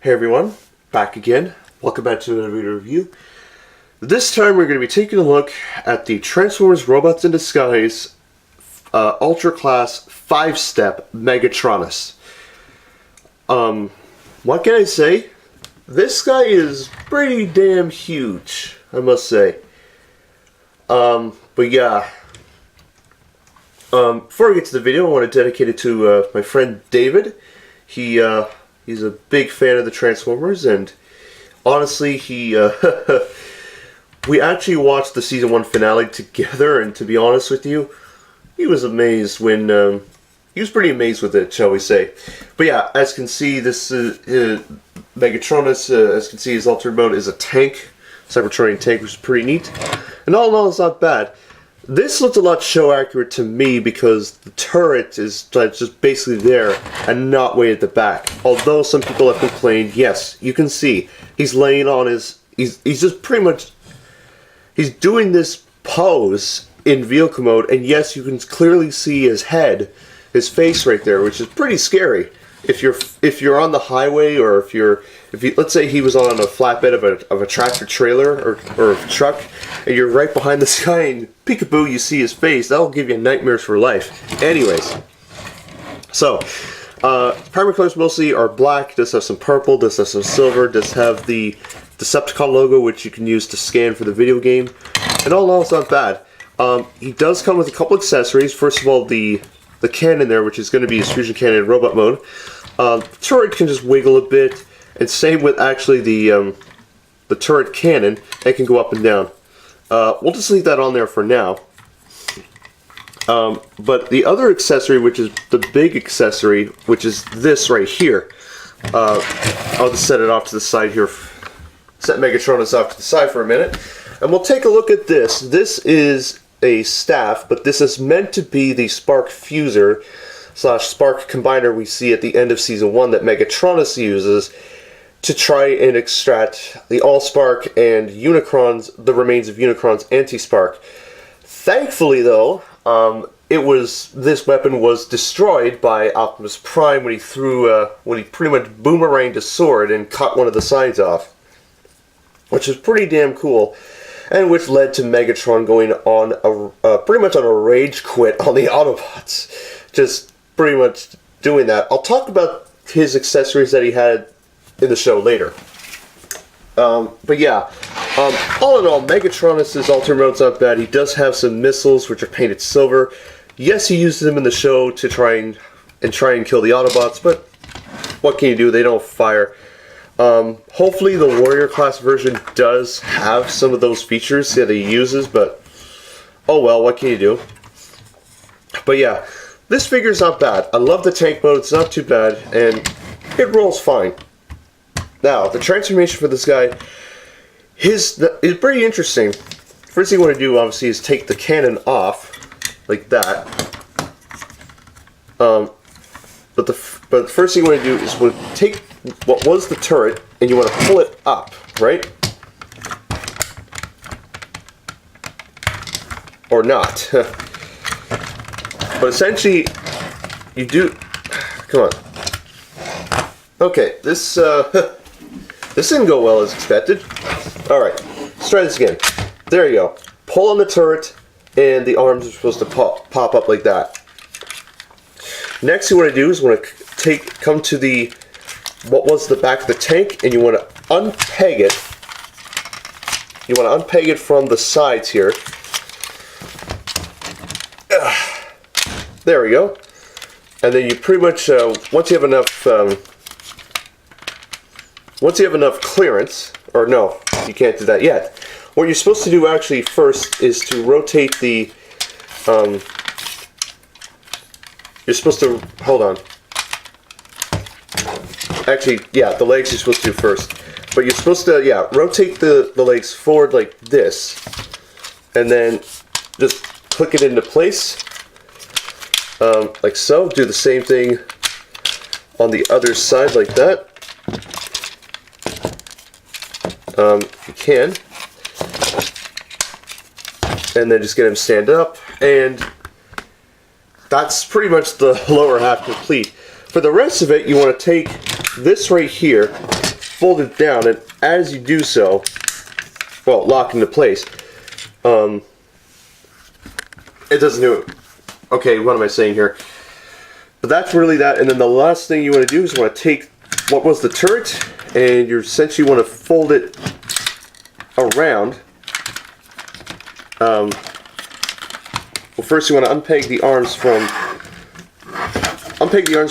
Hey everyone, back again. Welcome back to another video review. This time we're going to be taking a look at the Transformers Robots in Disguise Ultra Class 5-step Megatronus. What can I say? This guy is pretty damn huge, I must say. But yeah. Before I get to the video, I want to dedicate it to my friend David. He's a big fan of the Transformers, and honestly, we actually watched the season 1 finale together, and to be honest with you, he was amazed when, he was pretty amazed with it, shall we say. But yeah, as you can see, this Megatronus, as you can see, his altered mode is a tank, Cybertronian tank, which is pretty neat. And all in all, it's not bad. This looked a lot show accurate to me because the turret is just basically there and not way at the back. Although some people have complained, yes, you can see he's laying on his, he's just pretty much, he's doing this pose in vehicle mode, and yes, you can clearly see his head, his face right there, which is pretty scary. If you're on the highway, or if you let's say he was on a flatbed of a tractor trailer or a truck, and you're right behind this guy and peekaboo you see his face, that'll give you nightmares for life. Anyways, so primary colors mostly are black. Does have some purple, does have some silver, does have the Decepticon logo, which you can use to scan for the video game, and all in all, it's not bad. He does come with a couple accessories. First of all, the cannon there, which is going to be his fusion cannon in robot mode. The turret can just wiggle a bit, and same with actually the turret cannon. It can go up and down. We'll just leave that on there for now. But the other accessory, which is the big accessory, which is this right here. I'll just set it off to the side here. Set Megatronus off to the side for a minute, and we'll take a look at this. This is a staff, but this is meant to be the spark fuser / spark combiner we see at the end of season 1 that Megatronus uses to try and extract the Allspark and Unicron's, the remains of Unicron's anti-spark. Thankfully, though, this weapon was destroyed by Optimus Prime when he pretty much boomeranged a sword and cut one of the sides off, which is pretty damn cool. And which led to Megatron going on pretty much on a rage quit on the Autobots. Just pretty much doing that. I'll talk about his accessories that he had in the show later. But yeah, all in all, Megatronus' alter mode's not bad. He does have some missiles which are painted silver. Yes, he uses them in the show to try and kill the Autobots, but what can you do? They don't fire. Hopefully the Warrior class version does have some of those features that he uses, but oh well, what can you do? But yeah, this figure's not bad. I love the tank mode, it's not too bad, and it rolls fine. Now, the transformation for this guy is pretty interesting. First thing you want to do, obviously, is take the cannon off, like that. But the first thing you want to do is take what was the turret, and you want to pull it up, right? Or not. But essentially, you do... Come on. Okay, this this didn't go well as expected. Alright, let's try this again. There you go. Pull on the turret, and the arms are supposed to pop up like that. Next, you want to do is come to the what was the back of the tank, and you want to unpeg it. You want to unpeg it from the sides here. There we go. And then you pretty much once you have enough clearance, or no, you can't do that yet. What you're supposed to do actually first is to rotate the. You're supposed to hold on. Actually, yeah, the legs you're supposed to do first. But you're supposed to, yeah, rotate the legs forward like this. And then just click it into place. Like so. Do the same thing on the other side like that. You can. And then just get him stand up. And that's pretty much the lower half complete. For the rest of it, you want to take this right here, fold it down, and as you do so, well, lock into place, it doesn't do it. Okay, what am I saying here? But that's really that, and then the last thing you want to do is you want to take what was the turret, and you essentially want to fold it around. Well, first you want to unpeg the arms from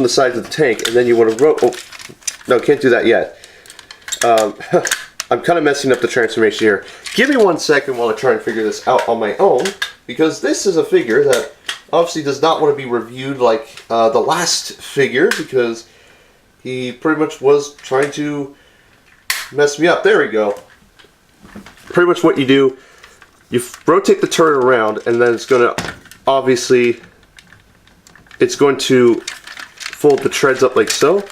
the sides of the tank, and then you want to oh, no, can't do that yet. I'm kind of messing up the transformation here. Give me 1 second while I try and figure this out on my own, because this is a figure that obviously does not want to be reviewed like the last figure, because he pretty much was trying to mess me up. There we go. Pretty much what you do, you rotate the turret around, and then it's going to, obviously, it's going to fold the treads up like so,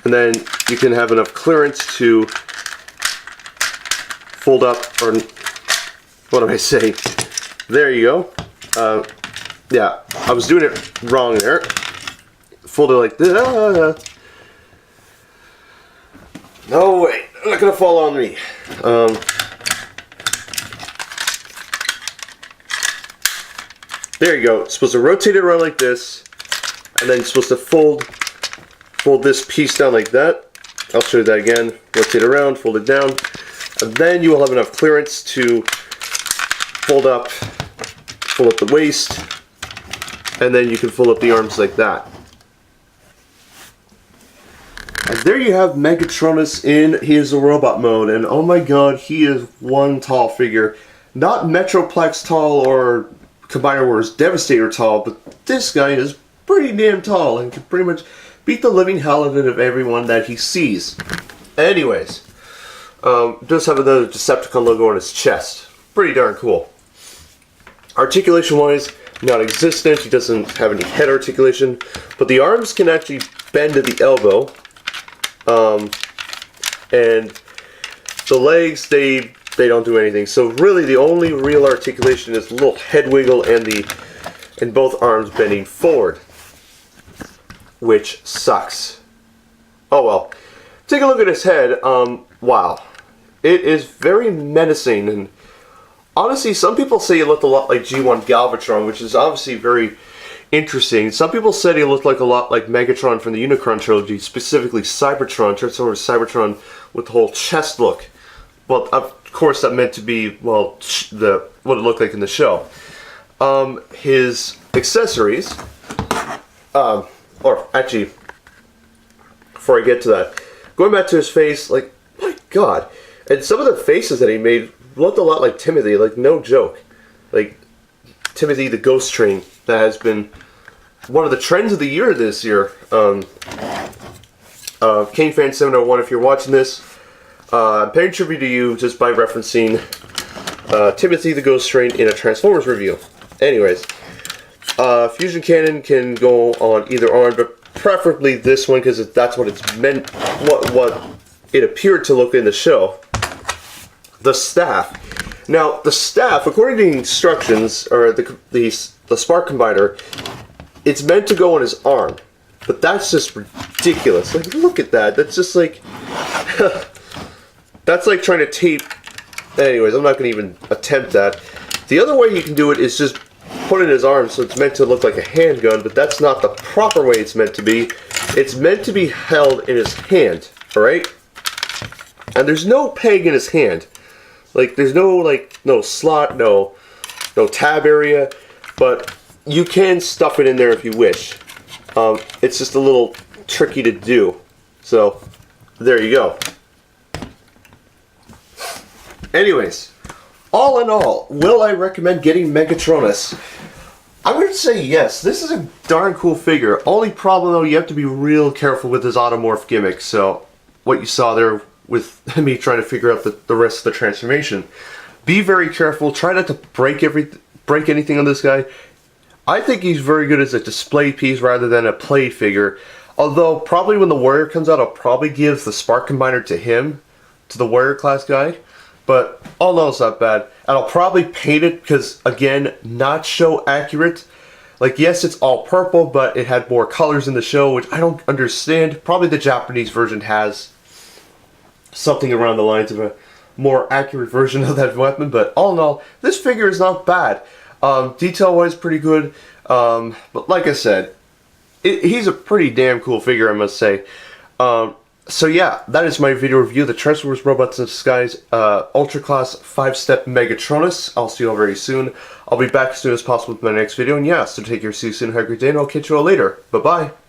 and then you can have enough clearance to fold up, or what am I saying? There you go. Yeah, I was doing it wrong there. Fold it like this. No, wait, I'm not gonna fall on me. There you go. It's supposed to rotate it around like this, and then you're supposed to fold this piece down like that. I'll show you that again. Rotate it around, fold it down, and then you will have enough clearance to fold up the waist, and then you can fold up the arms like that. And there you have Megatronus in his robot mode, and oh my god, he is one tall figure. Not Metroplex tall or Combiner Wars Devastator tall, but this guy is pretty damn tall and can pretty much beat the living hell out of everyone that he sees. Anyways, does have another Decepticon logo on his chest. Pretty darn cool. Articulation wise, non-existent. He doesn't have any head articulation, but the arms can actually bend at the elbow. And the legs, they don't do anything. So really the only real articulation is a little head wiggle and both arms bending forward, which sucks. Oh well. Take a look at his head. Wow. It is very menacing, and honestly, some people say he looked a lot like G1 Galvatron, which is obviously very interesting. Some people said he looked like a lot like Megatron from the Unicron trilogy, specifically Cybertron, Transformers Cybertron with the whole chest look. Well, of course, that meant to be, well, what it looked like in the show. His accessories, or actually, before I get to that, going back to his face, like, my god, and some of the faces that he made looked a lot like Timothy, like, no joke. Like, Timothy the Ghost Train, that has been one of the trends of the year this year. KaneFan701, if you're watching this, I'm paying tribute to you just by referencing Timothy the Ghost Train in a Transformers review. Anyways, Fusion Cannon can go on either arm, but preferably this one because that's what it's meant, what it appeared to look in the show. The staff. Now, the staff, according to the instructions, or the Spark Combiner, it's meant to go on his arm. But that's just ridiculous. Like, look at that. That's just like... that's like trying to tape... Anyways, I'm not going to even attempt that. The other way you can do it is just put it in his arm, so it's meant to look like a handgun, but that's not the proper way it's meant to be. It's meant to be held in his hand, alright? And there's no peg in his hand. Like, there's no, like, no slot, no tab area, but you can stuff it in there if you wish. It's just a little tricky to do. So, there you go. Anyways, all in all, will I recommend getting Megatronus? I would say yes. This is a darn cool figure. Only problem, though, you have to be real careful with his automorph gimmick. So, what you saw there with me trying to figure out the rest of the transformation. Be very careful. Try not to break anything on this guy. I think he's very good as a display piece rather than a play figure. Although, probably when the Warrior comes out, I'll probably give the Spark Combiner to him, to the Warrior class guy. But all in all, it's not bad. And I'll probably paint it because, again, not show accurate. Like, yes, it's all purple, but it had more colors in the show, which I don't understand. Probably the Japanese version has something around the lines of a more accurate version of that weapon. But all in all, this figure is not bad. Detail-wise, pretty good. But like I said, he's a pretty damn cool figure, I must say. So yeah, that is my video review. The Transformers Robots in Disguise Ultra Class 5-Step Megatronus. I'll see you all very soon. I'll be back as soon as possible with my next video. And yeah, so take care, see you soon, have a great day, and I'll catch you all later. Bye-bye.